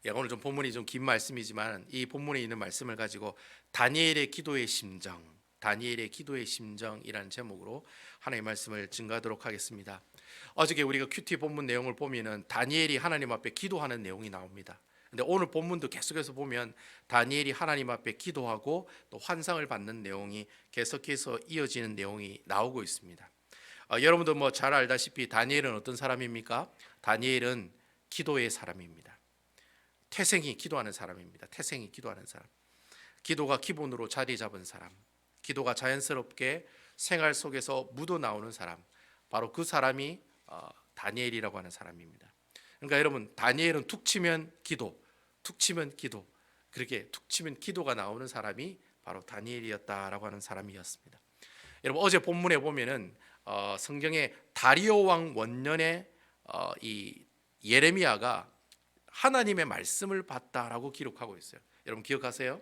예, 오늘 좀 본문이 좀 긴 말씀이지만 이 본문에 있는 말씀을 가지고 다니엘의 기도의 심정, 다니엘의 기도의 심정이라는 제목으로 하나님의 말씀을 증거하도록 하겠습니다. 어저께 우리가 큐티 본문 내용을 보면은 다니엘이 하나님 앞에 기도하는 내용이 나옵니다. 근데 오늘 본문도 계속해서 보면 다니엘이 하나님 앞에 기도하고 또 환상을 받는 내용이 계속해서 이어지는 내용이 나오고 있습니다. 여러분도 뭐 잘 알다시피 다니엘은 어떤 사람입니까? 다니엘은 기도의 사람입니다. 태생이 기도하는 사람입니다. 태생이 기도하는 사람. 기도가 기본으로 자리 잡은 사람. 기도가 자연스럽게 생활 속에서 묻어 나오는 사람. 바로 그 사람이 다니엘이라고 하는 사람입니다. 그러니까 여러분, 다니엘은 툭 치면 기도, 툭 치면 기도, 그렇게 툭 치면 기도가 나오는 사람이 바로 다니엘이었다라고 하는 사람이었습니다. 여러분, 어제 본문에 보면은 성경에 다리오 왕 원년에 이 예레미야가 하나님의 말씀을 봤다라고 기록하고 있어요. 여러분 기억하세요?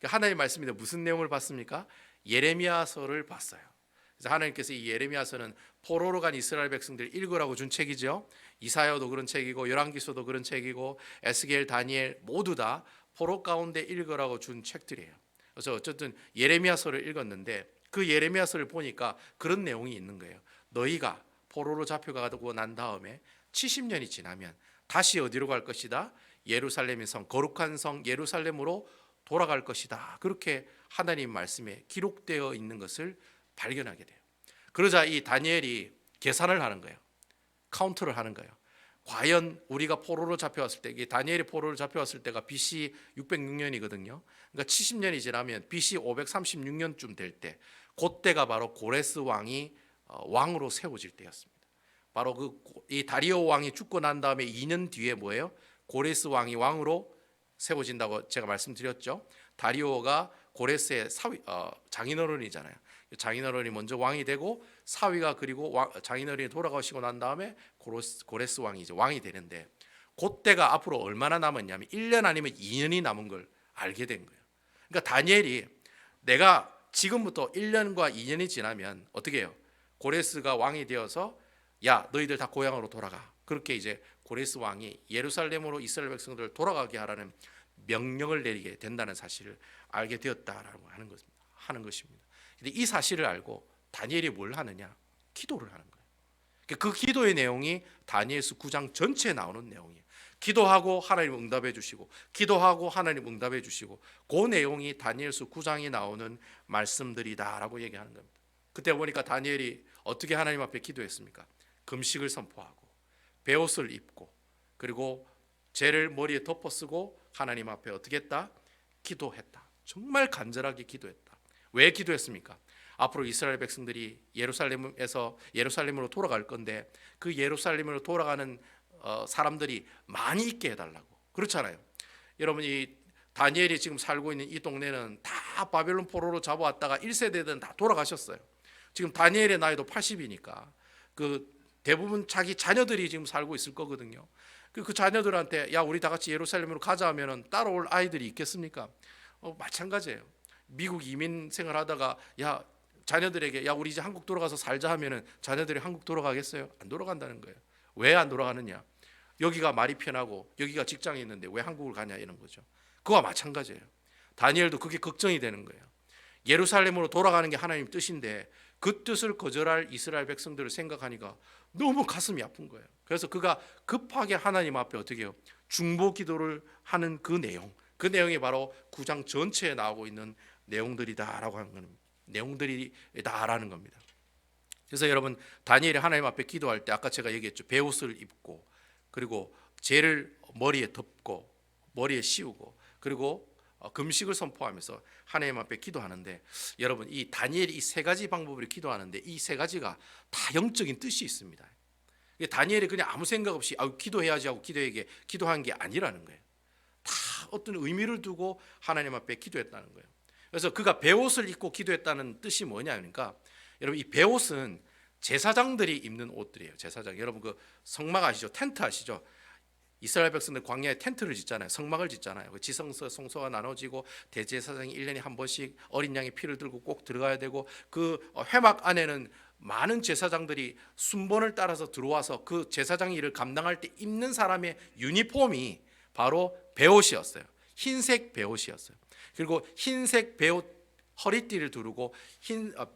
하나님의 말씀인데 무슨 내용을 봤습니까? 예레미야서를 봤어요. 그래서 하나님께서 이 예레미야서는 포로로 간 이스라엘 백성들 읽으라고 준 책이죠. 이사야도 그런 책이고 열왕기서도 그런 책이고 에스겔, 다니엘 모두 다 포로 가운데 읽으라고 준 책들이에요. 그래서 어쨌든 예레미야서를 읽었는데 그 예레미야서를 보니까 그런 내용이 있는 거예요. 너희가 포로로 잡혀가고 난 다음에 70년이 지나면 다시 어디로 갈 것이다? 예루살렘의 성, 거룩한 성 예루살렘으로 돌아갈 것이다. 그렇게 하나님 말씀에 기록되어 있는 것을 발견하게 돼요. 그러자 이 다니엘이 계산을 하는 거예요. 카운트를 하는 거예요. 과연 우리가 포로로 잡혀왔을 때, 다니엘이 포로로 잡혀왔을 때가 BC 606년이거든요. 그러니까 70년이 지나면 BC 536년쯤 될 때, 그때가 바로 고레스 왕이 왕으로 세워질 때였습니다. 바로 이 다리오 왕이 죽고 난 다음에 2년 뒤에 뭐예요? 고레스 왕이 왕으로 세워진다고 제가 말씀드렸죠. 다리오가 고레스의 장인어른이잖아요. 장인어른이 먼저 왕이 되고 사위가 그리고 장인어른이 돌아가시고 난 다음에 고레스 왕이 이제 왕이 되는데 그때가 앞으로 얼마나 남았냐면 1년 아니면 2년이 남은 걸 알게 된 거예요. 그러니까 다니엘이 내가 지금부터 1년과 2년이 지나면 어떻게 해요? 고레스가 왕이 되어서 야 너희들 다 고향으로 돌아가. 그렇게 이제 고레스 왕이 예루살렘으로 이스라엘 백성들을 돌아가게 하라는 명령을 내리게 된다는 사실을 알게 되었다라고 하는 것입니다. 근데 이 사실을 알고 다니엘이 뭘 하느냐? 기도를 하는 거예요. 그 기도의 내용이 다니엘서 9장 전체에 나오는 내용이에요. 기도하고 하나님 응답해 주시고 기도하고 하나님 응답해 주시고 그 내용이 다니엘서 9장에 나오는 말씀들이다라고 얘기하는 겁니다. 그때 보니까 다니엘이 어떻게 하나님 앞에 기도했습니까? 금식을 선포하고 베옷을 입고 그리고 죄를 머리에 덮어쓰고 하나님 앞에 어떻게 했다? 기도했다. 정말 간절하게 기도했다. 왜 기도했습니까? 앞으로 이스라엘 백성들이 예루살렘으로 돌아갈 건데 그 예루살렘으로 돌아가는 사람들이 많이 있게 해달라고. 그렇잖아요. 여러분 이 다니엘이 지금 살고 있는 이 동네는 다 바벨론 포로로 잡아왔다가 1세대들은 다 돌아가셨어요. 지금 다니엘의 나이도 80이니까 그 대부분 자기 자녀들이 지금 살고 있을 거거든요. 그 자녀들한테 야 우리 다 같이 예루살렘으로 가자 하면은 따라올 아이들이 있겠습니까? 마찬가지예요. 미국 이민 생활하다가 야 자녀들에게 야 우리 이제 한국 돌아가서 살자 하면은 자녀들이 한국 돌아가겠어요? 안 돌아간다는 거예요. 왜 안 돌아가느냐? 여기가 말이 편하고 여기가 직장이 있는데 왜 한국을 가냐 이런 거죠. 그와 마찬가지예요. 다니엘도 그게 걱정이 되는 거예요. 예루살렘으로 돌아가는 게 하나님 뜻인데 그 뜻을 거절할 이스라엘 백성들을 생각하니까 너무 가슴이 아픈 거예요. 그래서 그가 급하게 하나님 앞에 어떻게 해요? 중보 기도를 하는 그 내용이 바로 9장 전체에 나오고 있는 내용들이다라고 하는 겁니다. 내용들이다라는 겁니다. 그래서 여러분 다니엘이 하나님 앞에 기도할 때 아까 제가 얘기했죠. 베옷을 입고 그리고 죄를 머리에 덮고 머리에 씌우고 그리고 금식을 선포하면서 하나님 앞에 기도하는데 여러분 이 다니엘이 이 세 가지 방법으로 기도하는데 이 세 가지가 다 영적인 뜻이 있습니다. 다니엘이 그냥 아무 생각 없이 기도해야지 하고 기도한 게 아니라는 거예요. 다 어떤 의미를 두고 하나님 앞에 기도했다는 거예요. 그래서 그가 베옷을 입고 기도했다는 뜻이 뭐냐 그러니까 여러분 이 베옷은 제사장들이 입는 옷들이에요. 제사장 여러분 그 성막 아시죠? 텐트 아시죠? 이스라엘 백성들 광야에 텐트를 짓잖아요. 성막을 짓잖아요. 지성소 성소가 나눠지고 대제사장이 1년에 한 번씩 어린 양의 피를 들고 꼭 들어가야 되고 그 회막 안에는 많은 제사장들이 순번을 따라서 들어와서 그 제사장 일을 감당할 때 입는 사람의 유니폼이 바로 베옷이었어요. 흰색 베옷이었어요. 그리고 흰색 베옷 허리띠를 두르고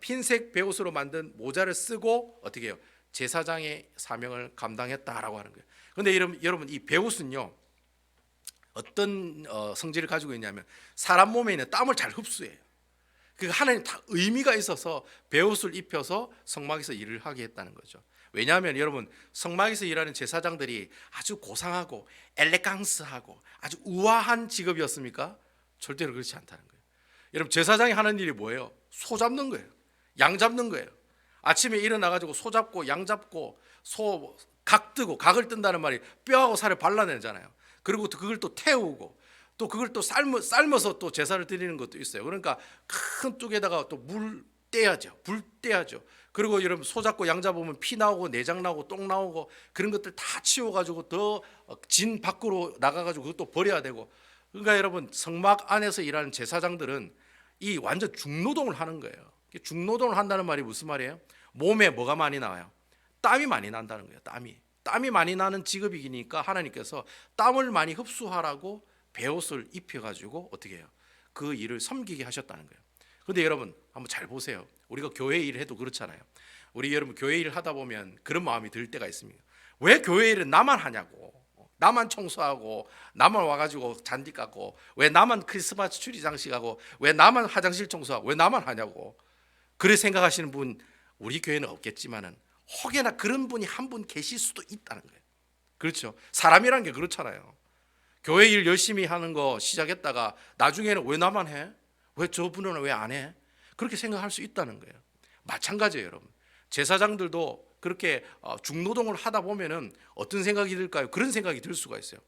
흰색 베옷으로 만든 모자를 쓰고 어떻게 해요? 제사장의 사명을 감당했다라고 하는 거예요. 그런데 여러분 이 베옷은요 어떤 성질을 가지고 있냐면 사람 몸에 있는 땀을 잘 흡수해요. 그 하나님 다 의미가 있어서 베옷을 입혀서 성막에서 일을 하게 했다는 거죠. 왜냐하면 여러분 성막에서 일하는 제사장들이 아주 고상하고 엘레강스하고 아주 우아한 직업이었습니까? 절대로 그렇지 않다는 거예요. 여러분 제사장이 하는 일이 뭐예요? 소 잡는 거예요. 양 잡는 거예요. 아침에 일어나가지고 소 잡고 양 잡고 소 각 뜨고 각을 뜬다는 말이 뼈하고 살을 발라내잖아요. 그리고 그걸 또 태우고 또 그걸 또 삶아서 또 제사를 드리는 것도 있어요. 그러니까 큰 뚝에다가 또 물 떼야죠. 불 떼야죠. 그리고 여러분 소 잡고 양 잡으면 피 나오고 내장 나오고 똥 나오고 그런 것들 다 치워가지고 더 진 밖으로 나가가지고 그것도 버려야 되고. 그러니까 여러분 성막 안에서 일하는 제사장들은 이 완전 중노동을 하는 거예요. 중노동을 한다는 말이 무슨 말이에요? 몸에 뭐가 많이 나와요? 땀이 많이 난다는 거예요. 땀이 많이 나는 직업이니까 하나님께서 땀을 많이 흡수하라고 베옷을 입혀가지고 어떻게 해요? 그 일을 섬기게 하셨다는 거예요. 그런데 여러분 한번 잘 보세요. 우리가 교회 일을 해도 그렇잖아요. 우리 여러분 교회 일을 하다 보면 그런 마음이 들 때가 있습니다. 왜 교회 일은 나만 하냐고, 나만 청소하고 나만 와가지고 잔디 깎고 왜 나만 크리스마스 추리 장식하고 왜 나만 화장실 청소하고 왜 나만 하냐고 그렇게 생각하시는 분 우리 교회는 없겠지만은 혹여나 그런 분이 한 분 계실 수도 있다는 거예요. 그렇죠? 사람이란 게 그렇잖아요. 교회 일 열심히 하는 거 시작했다가 나중에는 왜 나만 해? 왜 저분은 왜 안 해? 그렇게 생각할 수 있다는 거예요. 마찬가지예요, 여러분. 제사장들도 그렇게 중노동을 하다 보면은 어떤 생각이 들까요? 그런 생각이 들 수가 있어요.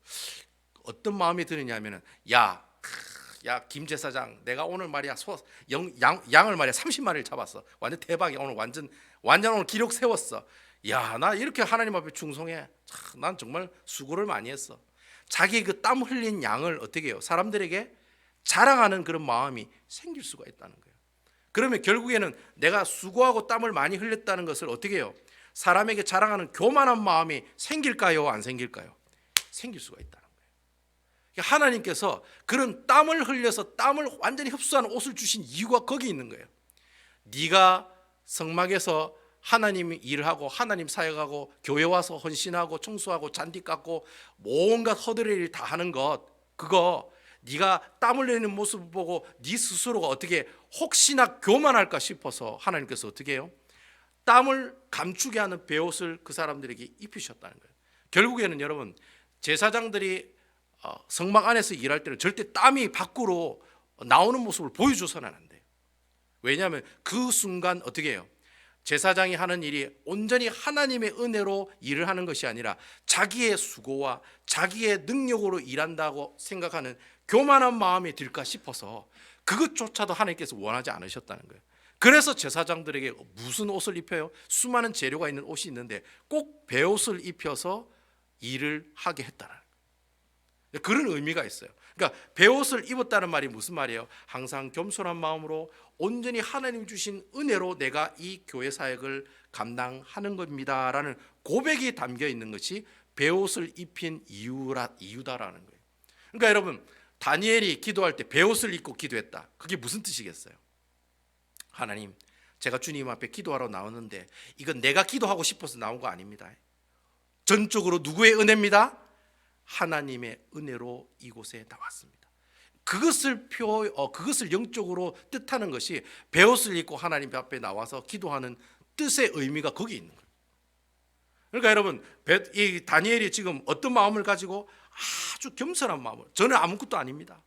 어떤 마음이 드느냐면은 야 김 제사장, 내가 오늘 말이야 양을 말이야 30마리를 잡았어. 완전 대박이야. 오늘 완전 오늘 기록 세웠어. 야, 나 이렇게 하나님 앞에 충성해. 난 정말 수고를 많이 했어. 자기 그 땀 흘린 양을 어떻게 해요? 사람들에게 자랑하는 그런 마음이 생길 수가 있다는 거예요. 그러면 결국에는 내가 수고하고 땀을 많이 흘렸다는 것을 어떻게 해요? 사람에게 자랑하는 교만한 마음이 생길까요? 안 생길까요? 생길 수가 있다는 거예요. 하나님께서 그런 땀을 흘려서 땀을 완전히 흡수하는 옷을 주신 이유가 거기 있는 거예요. 네가 성막에서 하나님 일을 하고 하나님 사역하고 교회 와서 헌신하고 청소하고 잔디 깎고 온갖 허들의 일 다 하는 것, 그거 네가 땀 흘리는 모습을 보고 네 스스로가 어떻게 혹시나 교만할까 싶어서 하나님께서 어떻게 해요? 땀을 감추게 하는 베옷을 그 사람들에게 입히셨다는 거예요. 결국에는 여러분 제사장들이 성막 안에서 일할 때는 절대 땀이 밖으로 나오는 모습을 보여줘서는 안 돼요. 왜냐하면 그 순간 어떻게 해요? 제사장이 하는 일이 온전히 하나님의 은혜로 일을 하는 것이 아니라 자기의 수고와 자기의 능력으로 일한다고 생각하는 교만한 마음이 들까 싶어서 그것조차도 하나님께서 원하지 않으셨다는 거예요. 그래서 제사장들에게 무슨 옷을 입혀요? 수많은 재료가 있는 옷이 있는데 꼭 베옷을 입혀서 일을 하게 했다는 거예요. 그런 의미가 있어요. 그러니까 베옷을 입었다는 말이 무슨 말이에요? 항상 겸손한 마음으로 온전히 하나님 주신 은혜로 내가 이 교회 사역을 감당하는 겁니다라는 고백이 담겨 있는 것이 베옷을 입힌 이유다라는 거예요. 그러니까 여러분 다니엘이 기도할 때 베옷을 입고 기도했다. 그게 무슨 뜻이겠어요? 하나님, 제가 주님 앞에 기도하러 나왔는데 이건 내가 기도하고 싶어서 나온 거 아닙니다. 전적으로 누구의 은혜입니다? 하나님의 은혜로 이곳에 나왔습니다. 그것을 영적으로 뜻하는 것이 베옷을 입고 하나님 앞에 나와서 기도하는 뜻의 의미가 거기 있는 거예요. 그러니까 여러분 이 다니엘이 지금 어떤 마음을 가지고 아주 겸손한 마음을, 저는 아무것도 아닙니다.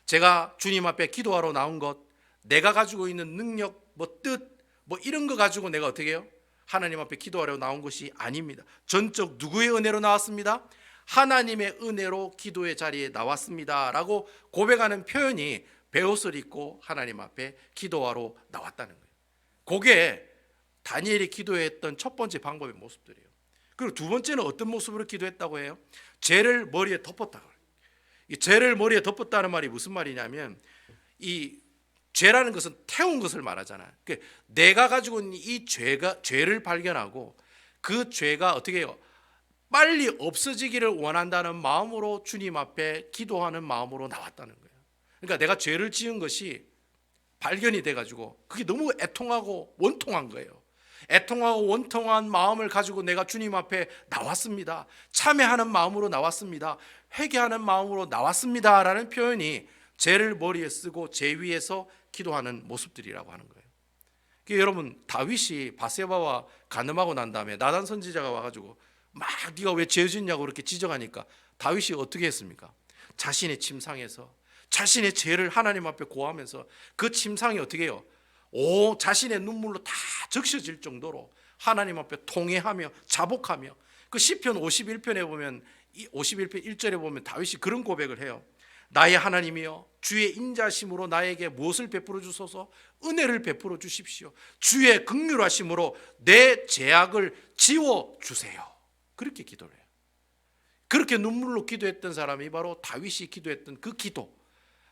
제가 주님 앞에 기도하러 나온 것, 내가 가지고 있는 능력, 뜻, 이런 거 가지고 내가 어떻게 해요? 하나님 앞에 기도하러 나온 것이 아닙니다. 전적 누구의 은혜로 나왔습니다? 하나님의 은혜로 기도의 자리에 나왔습니다 라고 고백하는 표현이 베옷을 입고 하나님 앞에 기도하러 나왔다는 거예요. 그게 다니엘이 기도했던 첫 번째 방법의 모습들이에요. 그리고 두 번째는 어떤 모습으로 기도했다고 해요? 죄를 머리에 덮었다고 해요. 이 죄를 머리에 덮었다는 말이 무슨 말이냐면 이 죄라는 것은 태운 것을 말하잖아요. 그러니까 내가 가지고 있는 이 죄를 발견하고 그 죄가 어떻게 해요? 빨리 없어지기를 원한다는 마음으로 주님 앞에 기도하는 마음으로 나왔다는 거예요. 그러니까 내가 죄를 지은 것이 발견이 돼가지고 그게 너무 애통하고 원통한 거예요. 애통하고 원통한 마음을 가지고 내가 주님 앞에 나왔습니다. 참회하는 마음으로 나왔습니다. 회개하는 마음으로 나왔습니다 라는 표현이 죄를 머리에 쓰고 죄 위에서 기도하는 모습들이라고 하는 거예요. 그러니까 여러분, 다윗이 바세바와 간음하고 난 다음에 나단 선지자가 와가지고 막 네가 왜 죄 짓냐고 그렇게 지적하니까 다윗이 어떻게 했습니까? 자신의 침상에서 자신의 죄를 하나님 앞에 고하면서 그 침상이 어떻게 해요? 자신의 눈물로 다 적셔질 정도로 하나님 앞에 통회하며 자복하며, 그 시편 51편에 보면 51편 1절에 보면 다윗이 그런 고백을 해요. 나의 하나님이여, 주의 인자심으로 나에게 무엇을 베풀어 주소서? 은혜를 베풀어 주십시오. 주의 긍휼하심으로 내 죄악을 지워 주세요. 그렇게 기도를 해요. 그렇게 눈물로 기도했던 사람이 바로 다윗이 기도했던 그 기도,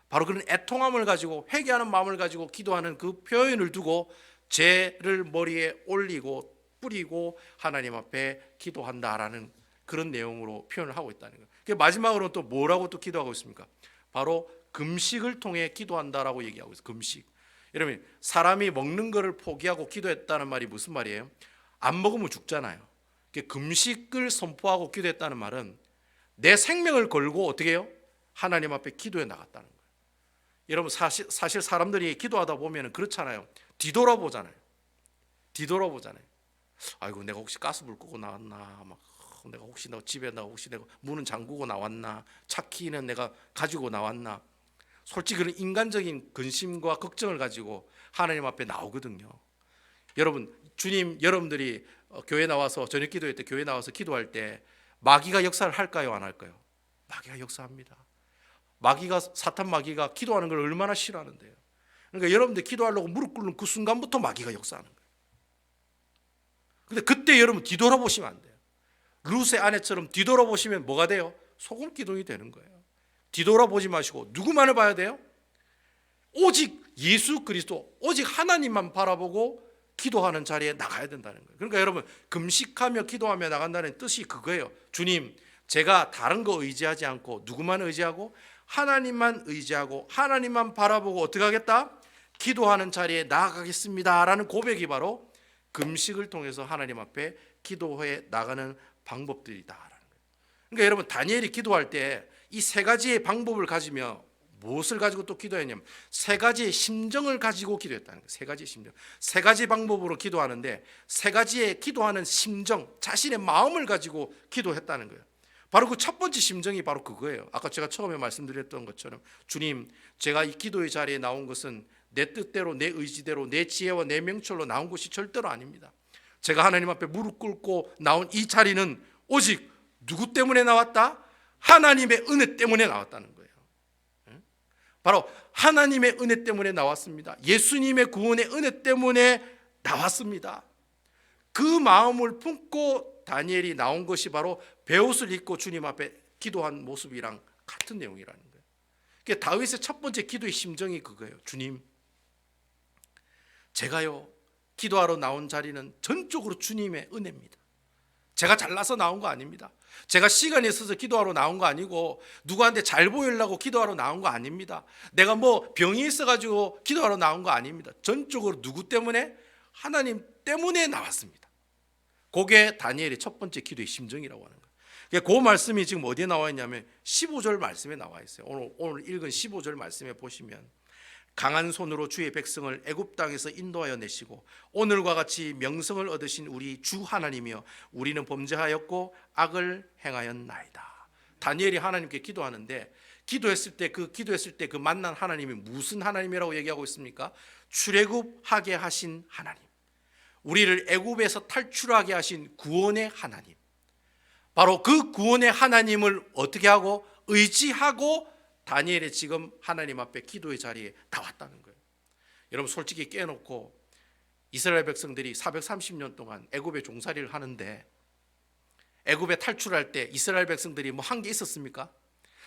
바로 그런 애통함을 가지고 회개하는 마음을 가지고 기도하는 그 표현을 두고 죄를 머리에 올리고 뿌리고 하나님 앞에 기도한다라는 그런 내용으로 표현을 하고 있다는 거예요. 마지막으로 또 뭐라고 또 기도하고 있습니까? 바로 금식을 통해 기도한다라고 얘기하고 있어요. 금식. 여러분, 사람이 먹는 거를 포기하고 기도했다는 말이 무슨 말이에요? 안 먹으면 죽잖아요. 금식을 선포하고 기도했다는 말은 내 생명을 걸고 어떻게 해요? 하나님 앞에 기도해 나갔다는 거예요. 여러분, 사실 사람들이 기도하다 보면 그렇잖아요. 뒤돌아보잖아요. 아이고, 내가 혹시 가스불 끄고 나왔나? 내가 혹시 집에 혹시 내가 문은 잠그고 나왔나? 차 키는 내가 가지고 나왔나? 솔직히 그런 인간적인 근심과 걱정을 가지고 하나님 앞에 나오거든요. 여러분, 여러분들이 교회 나와서 저녁 기도회 때 교회 나와서 기도할 때 마귀가 역사를 할까요, 안 할까요? 마귀가 역사합니다. 사탄 마귀가 기도하는 걸 얼마나 싫어하는데요. 그러니까 여러분들 기도하려고 무릎 꿇는 그 순간부터 마귀가 역사하는 거예요. 근데 그때 여러분 뒤돌아보시면 안 돼요. 룻의 아내처럼 뒤돌아보시면 뭐가 돼요? 소금 기둥이 되는 거예요. 뒤돌아보지 마시고 누구만을 봐야 돼요? 오직 예수 그리스도, 오직 하나님만 바라보고 기도하는 자리에 나가야 된다는 거예요. 그러니까 여러분, 금식하며 기도하며 나간다는 뜻이 그거예요. 주님, 제가 다른 거 의지하지 않고 누구만 의지하고 하나님만 의지하고 하나님만 바라보고 어떻게 하겠다? 기도하는 자리에 나아가겠습니다 라는 고백이 바로 금식을 통해서 하나님 앞에 기도해 나가는 방법들이다. 그러니까 여러분, 다니엘이 기도할 때 이 세 가지의 방법을 가지며 무엇을 가지고 또 기도했냐면 세 가지의 심정을 가지고 기도했다는 거예요. 세 가지의 심정, 세 가지 방법으로 기도하는데 세 가지의 기도하는 심정, 자신의 마음을 가지고 기도했다는 거예요. 바로 그 첫 번째 심정이 바로 그거예요. 아까 제가 처음에 말씀드렸던 것처럼, 주님, 제가 이 기도의 자리에 나온 것은 내 뜻대로, 내 의지대로, 내 지혜와 내 명철로 나온 것이 절대로 아닙니다. 제가 하나님 앞에 무릎 꿇고 나온 이 자리는 오직 누구 때문에 나왔다? 하나님의 은혜 때문에 나왔다는 거예요. 바로 하나님의 은혜 때문에 나왔습니다. 예수님의 구원의 은혜 때문에 나왔습니다. 그 마음을 품고 다니엘이 나온 것이 바로 베옷을 입고 주님 앞에 기도한 모습이랑 같은 내용이라는 거예요. 그러니까 다윗의 첫 번째 기도의 심정이 그거예요. 주님, 제가요 기도하러 나온 자리는 전적으로 주님의 은혜입니다. 제가 잘나서 나온 거 아닙니다. 제가 시간이 있어서 기도하러 나온 거 아니고 누구한테 잘 보이려고 기도하러 나온 거 아닙니다. 내가 뭐 병이 있어가지고 기도하러 나온 거 아닙니다. 전적으로 누구 때문에? 하나님 때문에 나왔습니다. 그게 다니엘의 첫 번째 기도의 심정이라고 하는 거예요. 그 말씀이 지금 어디에 나와 있냐면 15절 말씀에 나와 있어요. 오늘 읽은 15절 말씀에 보시면, 강한 손으로 주의 백성을 애굽 땅에서 인도하여 내시고 오늘과 같이 명성을 얻으신 우리 주 하나님이여, 우리는 범죄하였고 악을 행하였나이다. 다니엘이 하나님께 기도하는데 기도했을 때 그 만난 하나님이 무슨 하나님이라고 얘기하고 있습니까? 출애굽하게 하신 하나님, 우리를 애굽에서 탈출하게 하신 구원의 하나님, 바로 그 구원의 하나님을 어떻게 하고 의지하고 다니엘이 지금 하나님 앞에 기도의 자리에 나왔다는 거예요. 여러분, 솔직히 깨놓고 이스라엘 백성들이 430년 동안 애굽에 종살이를 하는데 애굽에 탈출할 때 이스라엘 백성들이 뭐 한 게 있었습니까?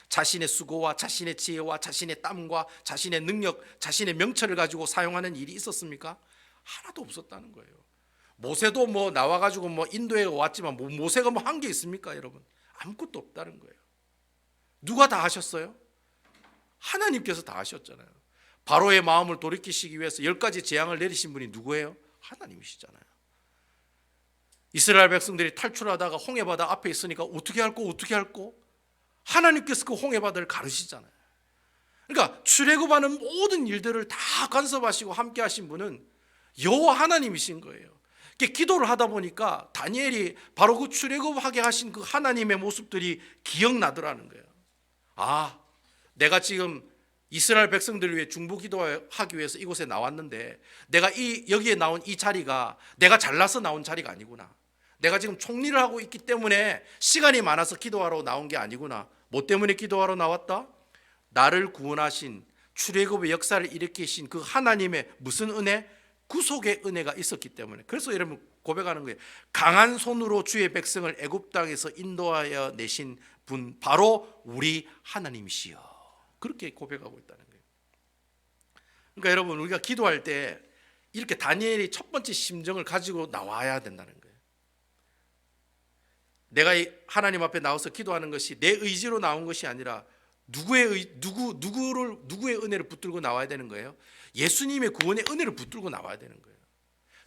자신의 수고와 자신의 지혜와 자신의 땀과 자신의 능력, 자신의 명철을 가지고 사용하는 일이 있었습니까? 하나도 없었다는 거예요. 모세도 뭐 나와가지고 뭐 인도에 왔지만 뭐 모세가 뭐 한 게 있습니까, 여러분? 아무것도 없다는 거예요. 누가 다 하셨어요? 하나님께서 다 하셨잖아요. 바로의 마음을 돌이키시기 위해서 10가지 재앙을 내리신 분이 누구예요? 하나님이시잖아요. 이스라엘 백성들이 탈출하다가 홍해바다 앞에 있으니까 어떻게 할꼬? 하나님께서 그 홍해바다를 가르시잖아요. 그러니까 출애굽하는 모든 일들을 다 간섭하시고 함께 하신 분은 여호와 하나님이신 거예요. 기도를 하다 보니까 다니엘이 바로 그 출애굽하게 하신 그 하나님의 모습들이 기억나더라는 거예요. 아, 내가 지금 이스라엘 백성들을 위해 중보기도하기 위해서 이곳에 나왔는데 내가 여기에 나온 이 자리가 내가 잘나서 나온 자리가 아니구나. 내가 지금 총리를 하고 있기 때문에 시간이 많아서 기도하러 나온 게 아니구나. 뭐 때문에 기도하러 나왔다? 나를 구원하신 출애굽의 역사를 일으키신 그 하나님의 무슨 은혜? 구속의 은혜가 있었기 때문에. 그래서 여러분 고백하는 거예요. 강한 손으로 주의 백성을 애굽 땅에서 인도하여 내신 분 바로 우리 하나님이시여. 그렇게 고백하고 있다는 거예요. 그러니까 여러분 우리가 기도할 때 이렇게 다니엘이 첫 번째 심정을 가지고 나와야 된다는 거예요. 내가 하나님 앞에 나와서 기도하는 것이 내 의지로 나온 것이 아니라 누구의 은혜를 붙들고 나와야 되는 거예요? 예수님의 구원의 은혜를 붙들고 나와야 되는 거예요.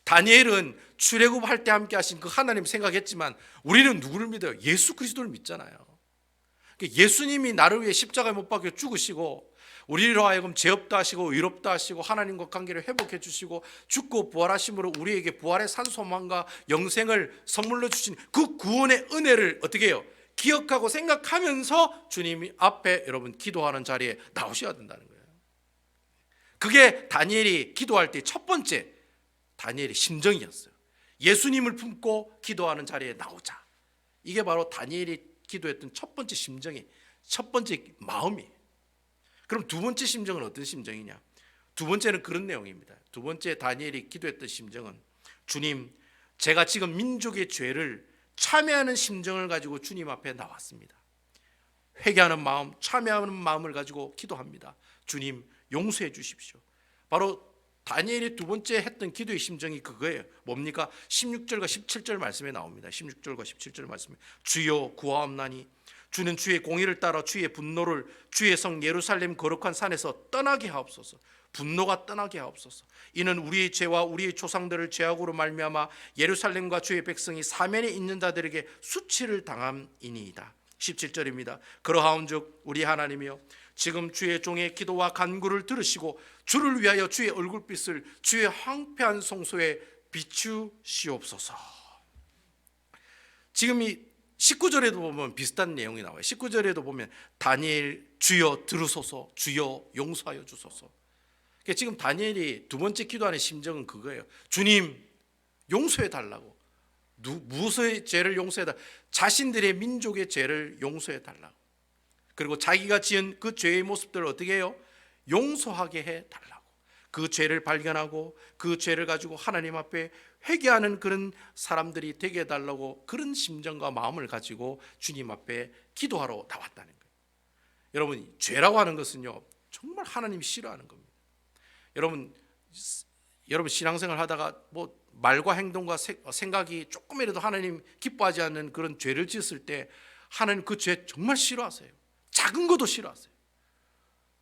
다니엘은 출애굽할 때 함께 하신 그 하나님 생각했지만 우리는 누구를 믿어요? 예수 그리스도를 믿잖아요. 예수님이 나를 위해 십자가에 못 박혀 죽으시고 우리로 하여금 죄 없다 하시고 의롭다 하시고 하나님과 관계를 회복해 주시고 죽고 부활하심으로 우리에게 부활의 산소망과 영생을 선물로 주신 그 구원의 은혜를 어떻게 해요? 기억하고 생각하면서 주님 앞에 여러분 기도하는 자리에 나오셔야 된다는 거예요. 그게 다니엘이 기도할 때 첫 번째 다니엘의 심정이었어요. 예수님을 품고 기도하는 자리에 나오자. 이게 바로 다니엘이 기도했던 첫 번째 심정이, 첫 번째 마음이. 그럼 두 번째 심정은 어떤 심정이냐? 두 번째는 그런 내용입니다. 두 번째 다니엘이 기도했던 심정은 주님, 제가 지금 민족의 죄를 참회하는 심정을 가지고 주님 앞에 나왔습니다. 회개하는 마음, 참회하는 마음을 가지고 기도합니다. 주님 용서해 주십시오. 바로 다니엘이 두 번째 했던 기도의 심정이 그거예요. 뭡니까? 16절과 17절 말씀에 나옵니다. 16절과 17절 말씀에 주여 구하옵나니 주는 주의 공의를 따라 주의 분노를 주의 성 예루살렘 거룩한 산에서 떠나게 하옵소서. 분노가 떠나게 하옵소서. 이는 우리의 죄와 우리의 조상들을 죄악으로 말미암아 예루살렘과 주의 백성이 사면에 있는 자들에게 수치를 당함이니이다. 17절입니다. 그러하온즉 우리 하나님이여 지금 주의 종의 기도와 간구를 들으시고 주를 위하여 주의 얼굴빛을 주의 황폐한 성소에 비추시옵소서. 지금 이 19절에도 보면 비슷한 내용이 나와요. 19절에도 보면 다니엘 주여 들으소서, 주여 용서하여 주소서. 그러니까 지금 다니엘이 두 번째 기도하는 심정은 그거예요. 주님 용서해 달라고. 무엇의 죄를 용서해 달라고? 자신들의 민족의 죄를 용서해 달라고. 그리고 자기가 지은 그 죄의 모습들을 어떻게 해요? 용서하게 해 달라고. 그 죄를 발견하고 그 죄를 가지고 하나님 앞에 회개하는 그런 사람들이 되게 해달라고, 그런 심정과 마음을 가지고 주님 앞에 기도하러 나왔다는 거예요. 여러분, 죄라고 하는 것은요 정말 하나님이 싫어하는 겁니다. 여러분 신앙생활 하다가 뭐 말과 행동과 생각이 조금이라도 하나님 기뻐하지 않는 그런 죄를 지었을 때 하나님 그 죄 정말 싫어하세요. 작은 것도 싫어하세요.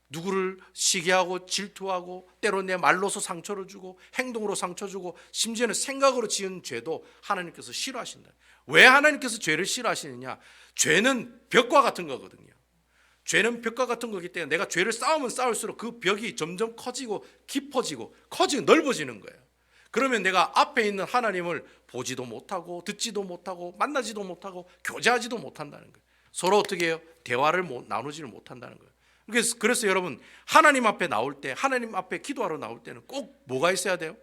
누구를 시기하고 질투하고 때로 내 말로서 상처를 주고 행동으로 상처 주고 심지어는 생각으로 지은 죄도 하나님께서 싫어하신다. 왜 하나님께서 죄를 싫어하시느냐? 죄는 벽과 같은 거거든요. 죄는 벽과 같은 거기 때문에 내가 죄를 쌓으면 쌓을수록 그 벽이 점점 커지고 깊어지고 넓어지는 거예요. 그러면 내가 앞에 있는 하나님을 보지도 못하고 듣지도 못하고 만나지도 못하고 교제하지도 못한다는 거예요. 서로 어떻게 해요? 대화를 나누지를 못한다는 거예요. 그래서 여러분 하나님 앞에 나올 때, 하나님 앞에 기도하러 나올 때는 꼭 뭐가 있어야 돼요?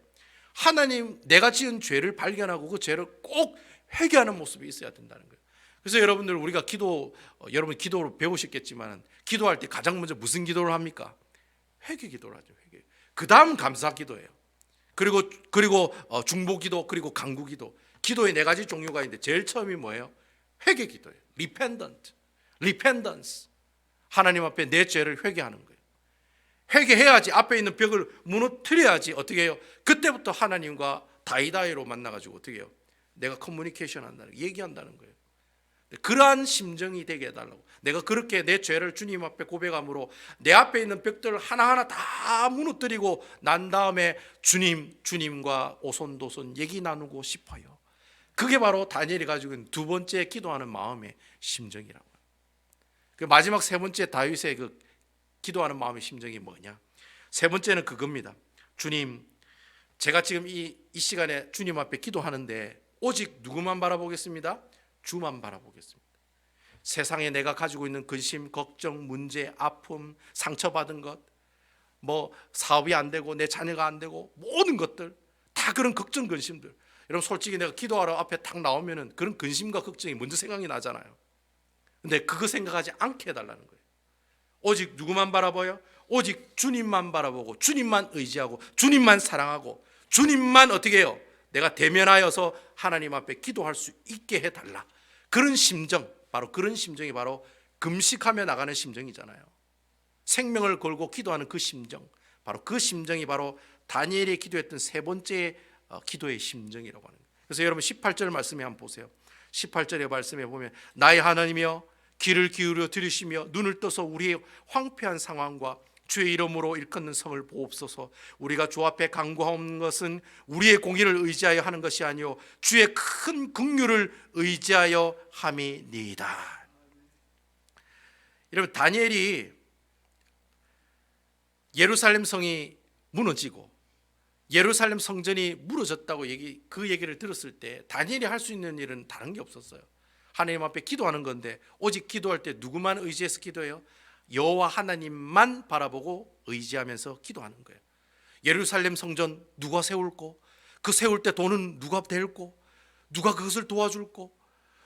하나님, 내가 지은 죄를 발견하고 그 죄를 꼭 회개하는 모습이 있어야 된다는 거예요. 그래서 여러분들 우리가 여러분 기도로 배우셨겠지만 기도할 때 가장 먼저 무슨 기도를 합니까? 회개 기도를 하죠. 회개. 그 다음 감사 기도예요. 그리고 중보 기도, 그리고 간구 기도. 기도에 네 가지 종류가 있는데 제일 처음이 뭐예요? 회개 기도예요. repentance. 하나님 앞에 내 죄를 회개하는 거예요. 회개해야지, 앞에 있는 벽을 무너뜨려야지 어떻게 해요? 그때부터 하나님과 다이다이로 만나가지고 어떻게 해요? 내가 커뮤니케이션 한다는 거예요. 얘기한다는 거예요. 그러한 심정이 되게 해달라고. 내가 그렇게 내 죄를 주님 앞에 고백함으로 내 앞에 있는 벽들을 하나하나 다 무너뜨리고 난 다음에 주님과 오손도손 얘기 나누고 싶어요. 그게 바로 다니엘이 가지고 있는 두 번째 기도하는 마음의 심정이라고. 그 마지막 세 번째 다윗의 그 기도하는 마음의 심정이 뭐냐? 세 번째는 그겁니다. 주님, 제가 지금 이 시간에 주님 앞에 기도하는데 오직 누구만 바라보겠습니다? 주만 바라보겠습니다. 세상에 내가 가지고 있는 근심, 걱정, 문제, 아픔, 상처받은 것, 뭐 사업이 안 되고 내 자녀가 안 되고 모든 것들 다 그런 걱정, 근심들. 여러분 솔직히 내가 기도하러 앞에 딱 나오면은 그런 근심과 걱정이 먼저 생각이 나잖아요. 근데 그거 생각하지 않게 해달라는 거예요. 오직 누구만 바라봐요? 오직 주님만 바라보고 주님만 의지하고 주님만 사랑하고 주님만 어떻게 해요? 내가 대면하여서 하나님 앞에 기도할 수 있게 해달라. 그런 심정, 바로 그런 심정이 바로 금식하며 나가는 심정이잖아요. 생명을 걸고 기도하는 그 심정, 바로 그 심정이 바로 다니엘이 기도했던 세 번째 기도의 심정이라고 하는 거예요. 그래서 여러분 18절 말씀에 한번 보세요. 18절의 말씀에 보면 나의 하나님이여 귀를 기울여 들으시며 눈을 떠서 우리의 황폐한 상황과 주의 이름으로 일컫는 성을 보옵소서. 우리가 주 앞에 간구하는 것은 우리의 공의를 의지하여 하는 것이 아니요 주의 큰 긍휼을 의지하여 함이니이다. 여러분 다니엘이 예루살렘 성이 무너지고 예루살렘 성전이 무너졌다고 그 얘기를 들었을 때 다니엘이 할 수 있는 일은 다른 게 없었어요. 하나님 앞에 기도하는 건데 오직 기도할 때 누구만 의지해서 기도해요? 여호와 하나님만 바라보고 의지하면서 기도하는 거예요. 예루살렘 성전 누가 세울고 그 세울 때 돈은 누가 댈고 누가 그것을 도와줄고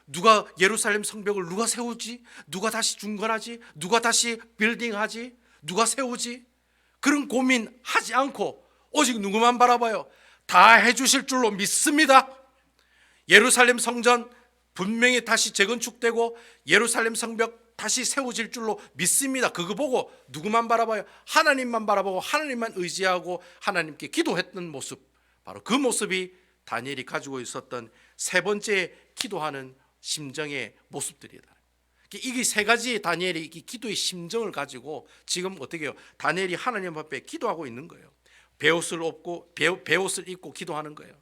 누가 예루살렘 성벽을 누가 세우지? 누가 다시 중건하지? 누가 다시 빌딩하지? 누가 세우지? 그런 고민하지 않고 오직 누구만 바라봐요? 다 해주실 줄로 믿습니다. 예루살렘 성전 분명히 다시 재건축되고 예루살렘 성벽 다시 세워질 줄로 믿습니다. 그거 보고 누구만 바라봐요? 하나님만 바라보고 하나님만 의지하고 하나님께 기도했던 모습, 바로 그 모습이 다니엘이 가지고 있었던 세 번째 기도하는 심정의 모습들이다. 이게 세 가지 다니엘이 기도의 심정을 가지고 지금 어떻게 해요? 다니엘이 하나님 앞에 기도하고 있는 거예요. 베옷을 입고 기도하는 거예요.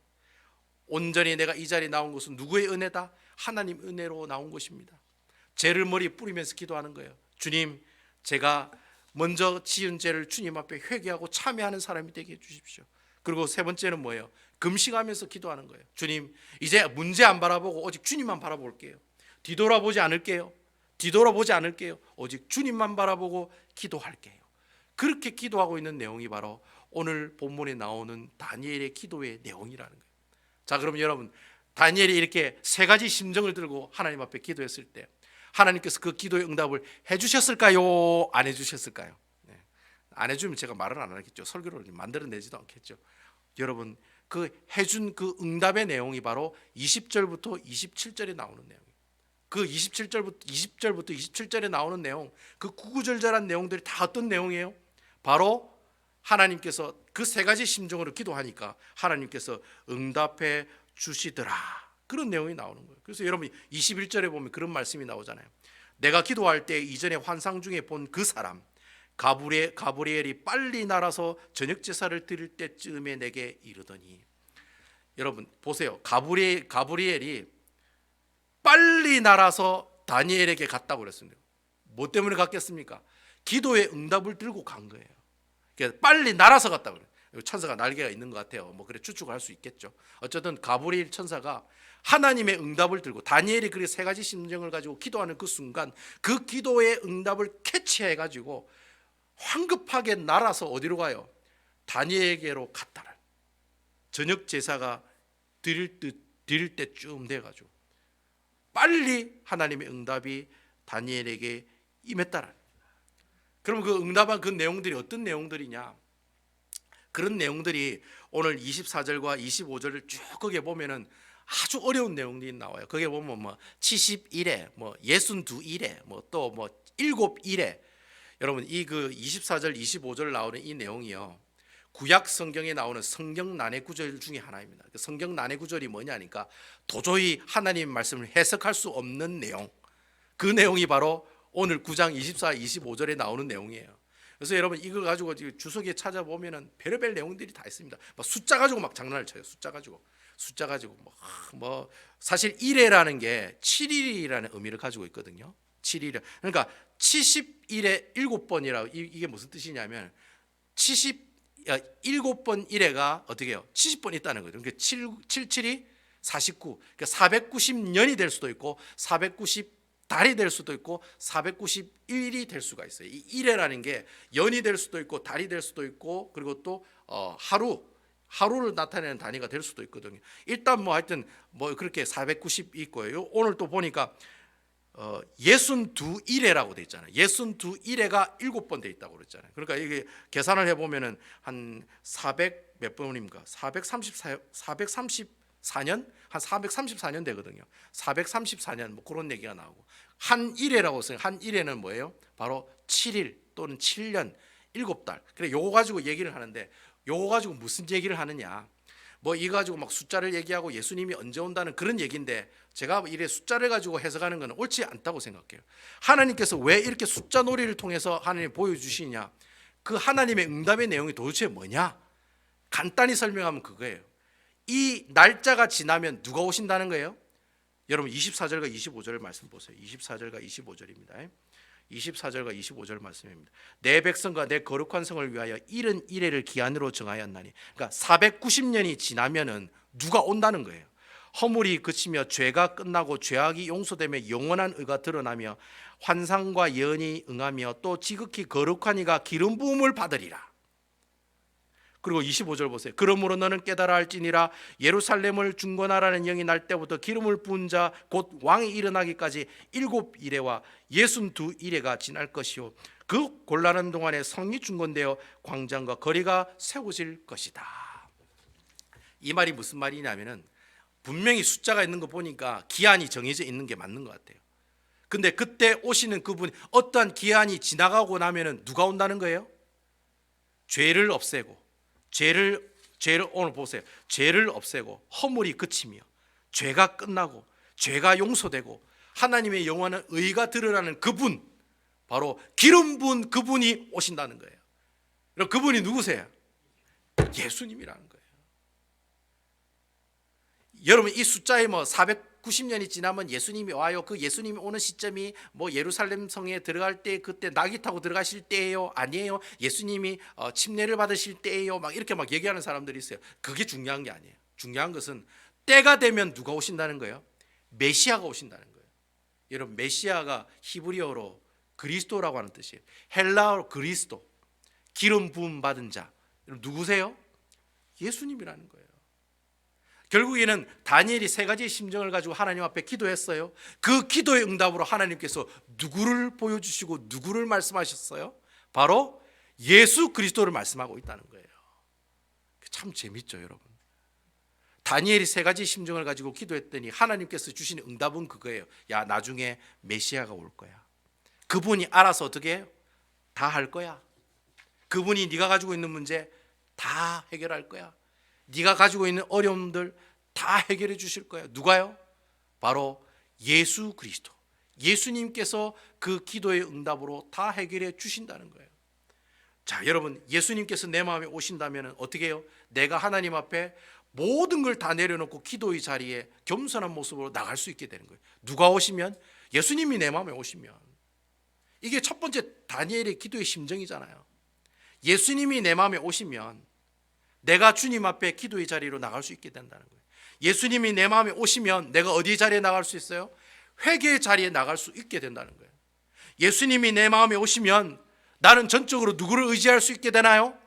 온전히 내가 이 자리에 나온 것은 누구의 은혜다? 하나님 은혜로 나온 것입니다. 죄를 머리에 뿌리면서 기도하는 거예요. 주님, 제가 먼저 지은 죄를 주님 앞에 회개하고 참회하는 사람이 되게 해주십시오. 그리고 세 번째는 뭐예요? 금식하면서 기도하는 거예요. 주님, 이제 문제 안 바라보고 오직 주님만 바라볼게요. 뒤돌아보지 않을게요. 오직 주님만 바라보고 기도할게요. 그렇게 기도하고 있는 내용이 바로 오늘 본문에 나오는 다니엘의 기도의 내용이라는 거예요. 자, 그럼 여러분, 다니엘이 이렇게 세 가지 심정을 들고 하나님 앞에 기도했을 때 하나님께서 그 기도의 응답을 해주셨을까요? 안 해주셨을까요? 네. 안 해주면 제가 말을 안 하겠죠. 설교를 만들어내지도 않겠죠. 여러분, 그 해준 그 응답의 내용이 바로 20절부터 27절에 나오는 내용이에요. 그 20절부터 27절에 나오는 내용, 그 구구절절한 내용들이 다 어떤 내용이에요? 바로 하나님께서 그 세 가지 심정으로 기도하니까 하나님께서 응답해 주시더라, 그런 내용이 나오는 거예요. 그래서 여러분 21절에 보면 그런 말씀이 나오잖아요. 내가 기도할 때 이전에 환상 중에 본 그 사람 가브리엘이 빨리 날아서 저녁 제사를 드릴 때쯤에 내게 이르더니, 여러분 보세요. 가브리엘이 빨리 날아서 다니엘에게 갔다고 그랬습니다. 뭐 때문에 갔겠습니까? 기도의 응답을 들고 간 거예요. 빨리 날아서 갔다고 그래요. 천사가 날개가 있는 것 같아요. 뭐 그래 추측을 할 수 있겠죠. 어쨌든 가브리엘 천사가 하나님의 응답을 들고 다니엘이 그 세 가지 심정을 가지고 기도하는 그 순간 그 기도의 응답을 캐치해 가지고 황급하게 날아서 어디로 가요? 다니엘에게로 갔다라. 저녁 제사가 드릴 때쯤 돼 가지고 빨리 하나님의 응답이 다니엘에게 임했다라. 그럼 그 응답한 그 내용들이 어떤 내용들이냐? 그런 내용들이 오늘 24절과 25절을 쭉 거기에 보면은 아주 어려운 내용들이 나와요. 거기에 보면 뭐 71회, 뭐 62일에, 뭐 또 뭐 7일에, 여러분 이 그 24절, 25절 나오는 이 내용이요. 구약 성경에 나오는 성경 난해 구절 중에 하나입니다. 성경 난해 구절이 뭐냐니까 도저히 하나님의 말씀을 해석할 수 없는 내용, 그 내용이 바로 오늘 9장 24, 25절에 나오는 내용이에요. 그래서 여러분 이걸 가지고 주석에 찾아보면은 별의별 내용들이 다 있습니다. 막 숫자 가지고 막 장난을 쳐요. 숫자 가지고 뭐 사실 1회라는 게 7일이라는 의미를 가지고 있거든요. 7일. 그러니까 70일에 7번이라고 이게 무슨 뜻이냐면 7번 1회가 어떻게 해요? 70번 있다는 거죠. 그러니까 77이 49. 그러니까 490년이 될 수도 있고 490달이 될 수도 있고 491이 될 수가 있어요. 이 1회라는 게 연이 될 수도 있고 달이 될 수도 있고 그리고 또 하루를 나타내는 단위가 될 수도 있거든요. 일단 뭐 하여튼 뭐 그렇게 490이 있고요. 오늘 또 보니까 62일에라고 돼 있잖아요. 62일에가 7번 돼 있다고 그랬잖아요. 그러니까 이게 계산을 해보면은 한 400 몇 번입니까? 434년? 한 434년 되거든요. 434년 뭐 그런 얘기가 나오고 한 일회라고 써요. 한 일회는 뭐예요? 바로 7일 또는 7년 7달. 그래 요거 가지고 얘기를 하는데 요거 가지고 무슨 얘기를 하느냐? 뭐 이거 가지고 막 숫자를 얘기하고 예수님이 언제 온다는 그런 얘기인데 제가 이래 숫자를 가지고 해석하는 것은 옳지 않다고 생각해요. 하나님께서 왜 이렇게 숫자 놀이를 통해서 하나님 보여주시냐? 그 하나님의 응답의 내용이 도대체 뭐냐? 간단히 설명하면 그거예요. 이 날짜가 지나면 누가 오신다는 거예요? 여러분 24절과 25절 말씀 보세요. 24절과 25절입니다. 24절과 25절 말씀입니다. 내 백성과 내 거룩한 성을 위하여 71회를 기한으로 정하였나니, 그러니까 490년이 지나면은 누가 온다는 거예요. 허물이 그치며 죄가 끝나고 죄악이 용서되며 영원한 의가 드러나며 환상과 예언이 응하며 또 지극히 거룩한 이가 기름 부음을 받으리라. 그리고 25절 보세요. 그러므로 너는 깨달아 할지니라 예루살렘을 중건하라는 영이 날 때부터 기름을 부은 자 곧 왕이 일어나기까지 7일에와 62일에가 지날 것이요 그 곤란한 동안에 성이 중건되어 광장과 거리가 세워질 것이다. 이 말이 무슨 말이냐면은 분명히 숫자가 있는 거 보니까 기한이 정해져 있는 게 맞는 것 같아요. 근데 그때 오시는 그분이 어떠한 기한이 지나가고 나면은 누가 온다는 거예요? 죄를 없애고 죄를 오늘 보세요. 죄를 없애고 허물이 그치며 죄가 끝나고 죄가 용서되고 하나님의 영원한 의가 드러나는 그분, 바로 기름 부은 그분이 오신다는 거예요. 그럼 그분이 누구세요? 예수님이라는 거예요. 여러분 이 숫자에 뭐 490년이 지나면 예수님이 와요. 그 예수님이 오는 시점이 뭐 예루살렘 성에 들어갈 때 그때 낙이 타고 들어가실 때예요? 아니에요. 예수님이 침례를 받으실 때예요? 막 이렇게 막 얘기하는 사람들이 있어요. 그게 중요한 게 아니에요. 중요한 것은 때가 되면 누가 오신다는 거예요? 메시아가 오신다는 거예요. 여러분 메시아가 히브리어로 그리스도라고 하는 뜻이에요. 헬라어로 그리스도, 기름 부음 받은 자. 누구세요? 예수님이라는 거예요. 결국에는 다니엘이 세 가지의 심정을 가지고 하나님 앞에 기도했어요. 그 기도의 응답으로 하나님께서 누구를 보여주시고 누구를 말씀하셨어요? 바로 예수 그리스도를 말씀하고 있다는 거예요. 참 재밌죠, 여러분. 다니엘이 세 가지 심정을 가지고 기도했더니 하나님께서 주신 응답은 그거예요. 야, 나중에 메시아가 올 거야. 그분이 알아서 어떻게 해요? 다 할 거야. 그분이 네가 가지고 있는 문제 다 해결할 거야. 네가 가지고 있는 어려움들 다 해결해 주실 거예요. 누가요? 바로 예수 그리스도. 예수님께서 그 기도의 응답으로 다 해결해 주신다는 거예요. 자, 여러분 예수님께서 내 마음에 오신다면 어떻게 해요? 내가 하나님 앞에 모든 걸 다 내려놓고 기도의 자리에 겸손한 모습으로 나갈 수 있게 되는 거예요. 누가 오시면? 예수님이 내 마음에 오시면. 이게 첫 번째 다니엘의 기도의 심정이잖아요. 예수님이 내 마음에 오시면 내가 주님 앞에 기도의 자리로 나갈 수 있게 된다는 거예요. 예수님이 내 마음에 오시면 내가 어디 자리에 나갈 수 있어요? 회개의 자리에 나갈 수 있게 된다는 거예요. 예수님이 내 마음에 오시면 나는 전적으로 누구를 의지할 수 있게 되나요?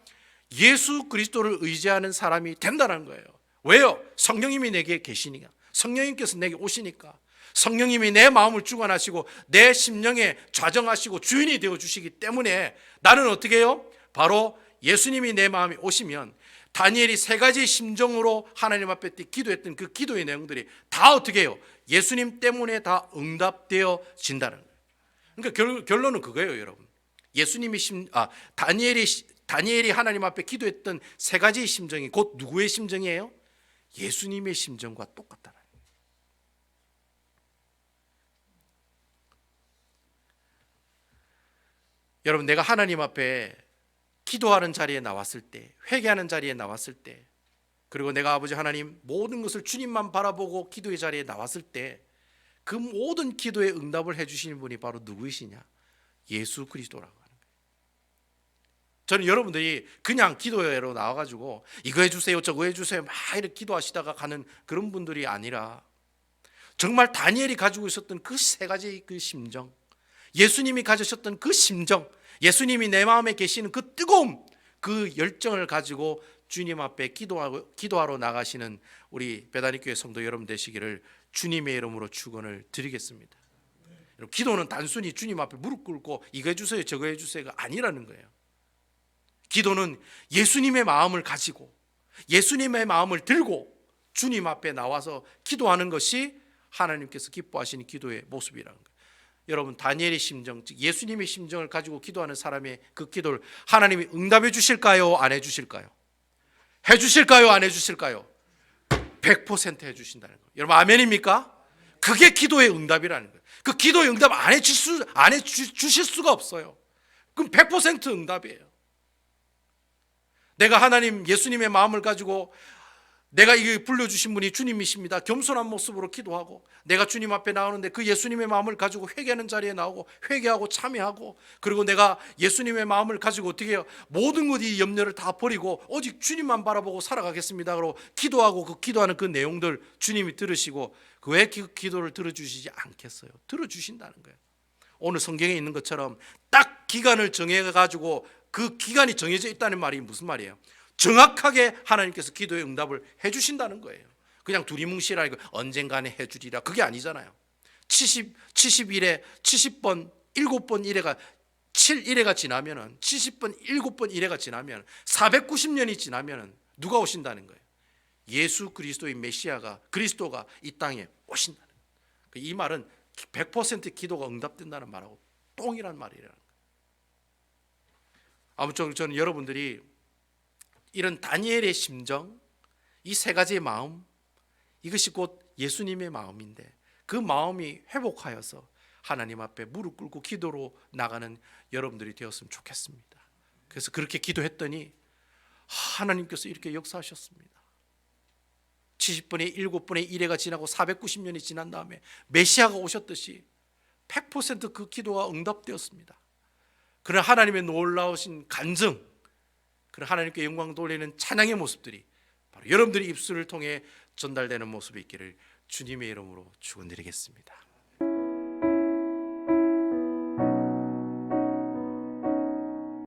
예수 그리스도를 의지하는 사람이 된다는 거예요. 왜요? 성령님이 내게 계시니까. 성령님께서 내게 오시니까. 성령님이 내 마음을 주관하시고 내 심령에 좌정하시고 주인이 되어주시기 때문에 나는 어떻게 해요? 바로 예수님이 내 마음에 오시면 다니엘이 세 가지 심정으로 하나님 앞에 기도했던 그 기도의 내용들이 다 어떻게 해요? 예수님 때문에 다 응답되어진다는 거예요. 그러니까 결론은 그거예요, 여러분. 다니엘이 다니엘이 하나님 앞에 기도했던 세 가지의 심정이 곧 누구의 심정이에요? 예수님의 심정과 똑같다는 거예요. 여러분, 내가 하나님 앞에 기도하는 자리에 나왔을 때, 회개하는 자리에 나왔을 때, 그리고 내가 아버지 하나님 모든 것을 주님만 바라보고 기도의 자리에 나왔을 때 그 모든 기도에 응답을 해주시는 분이 바로 누구이시냐? 예수 그리스도라고 하는 거예요. 저는 여러분들이 그냥 기도회로 나와가지고 이거 해주세요 저거 해주세요 막 이렇게 기도하시다가 가는 그런 분들이 아니라 정말 다니엘이 가지고 있었던 그 세 가지의 그 심정, 예수님이 가지셨던 그 심정, 예수님이 내 마음에 계시는 그 뜨거움, 그 열정을 가지고 주님 앞에 기도하러 나가시는 우리 베다니 교회 성도 여러분 되시기를 주님의 이름으로 축원을 드리겠습니다. 기도는 단순히 주님 앞에 무릎 꿇고 이거 해주세요 저거 해주세요가 아니라는 거예요. 기도는 예수님의 마음을 가지고 예수님의 마음을 들고 주님 앞에 나와서 기도하는 것이 하나님께서 기뻐하시는 기도의 모습이라는 거예요. 여러분, 다니엘의 심정, 즉 예수님의 심정을 가지고 기도하는 사람의 그 기도를 하나님이 응답해 주실까요? 안 해주실까요? 해주실까요? 안 해주실까요? 100% 해주신다는 거예요. 여러분, 아멘입니까? 그게 기도의 응답이라는 거예요. 그 기도의 응답 안 해주실 수가 없어요. 그럼 100% 응답이에요. 내가 하나님 예수님의 마음을 가지고 내가 이게 불러주신 분이 주님이십니다. 겸손한 모습으로 기도하고 내가 주님 앞에 나오는데 그 예수님의 마음을 가지고 회개하는 자리에 나오고 회개하고 참여하고 그리고 내가 예수님의 마음을 가지고 어떻게 해요? 모든 것 이 염려를 다 버리고 오직 주님만 바라보고 살아가겠습니다. 그리고 기도하고 그 기도하는 그 내용들 주님이 들으시고 왜 그 기도를 들어주시지 않겠어요? 들어주신다는 거예요. 오늘 성경에 있는 것처럼 딱 기간을 정해가지고 그 기간이 정해져 있다는 말이 무슨 말이에요? 정확하게 하나님께서 기도의 응답을 해주신다는 거예요. 그냥 두리뭉실하게 언젠가는 해주리라 그게 아니잖아요. 70일에 70번 7번 1회가 7일회가 지나면은 70번 7번 1회가 지나면 490년이 지나면은 누가 오신다는 거예요? 예수 그리스도의 메시아가 그리스도가 이 땅에 오신다는 거예요. 이 말은 100% 기도가 응답된다는 말하고 똥이란 말이라는 거예요. 아무쪼록 저는 여러분들이 이런 다니엘의 심정, 이 세 가지의 마음, 이것이 곧 예수님의 마음인데 그 마음이 회복하여서 하나님 앞에 무릎 꿇고 기도로 나가는 여러분들이 되었으면 좋겠습니다. 그래서 그렇게 기도했더니 하나님께서 이렇게 역사하셨습니다. 70번의 7번의 1회가 지나고 490년이 지난 다음에 메시아가 오셨듯이 100% 그 기도가 응답되었습니다. 그런 하나님의 놀라우신 간증, 그런 하나님께 영광 돌리는 찬양의 모습들이 바로 여러분들의 입술을 통해 전달되는 모습이 있기를 주님의 이름으로 축원드리겠습니다.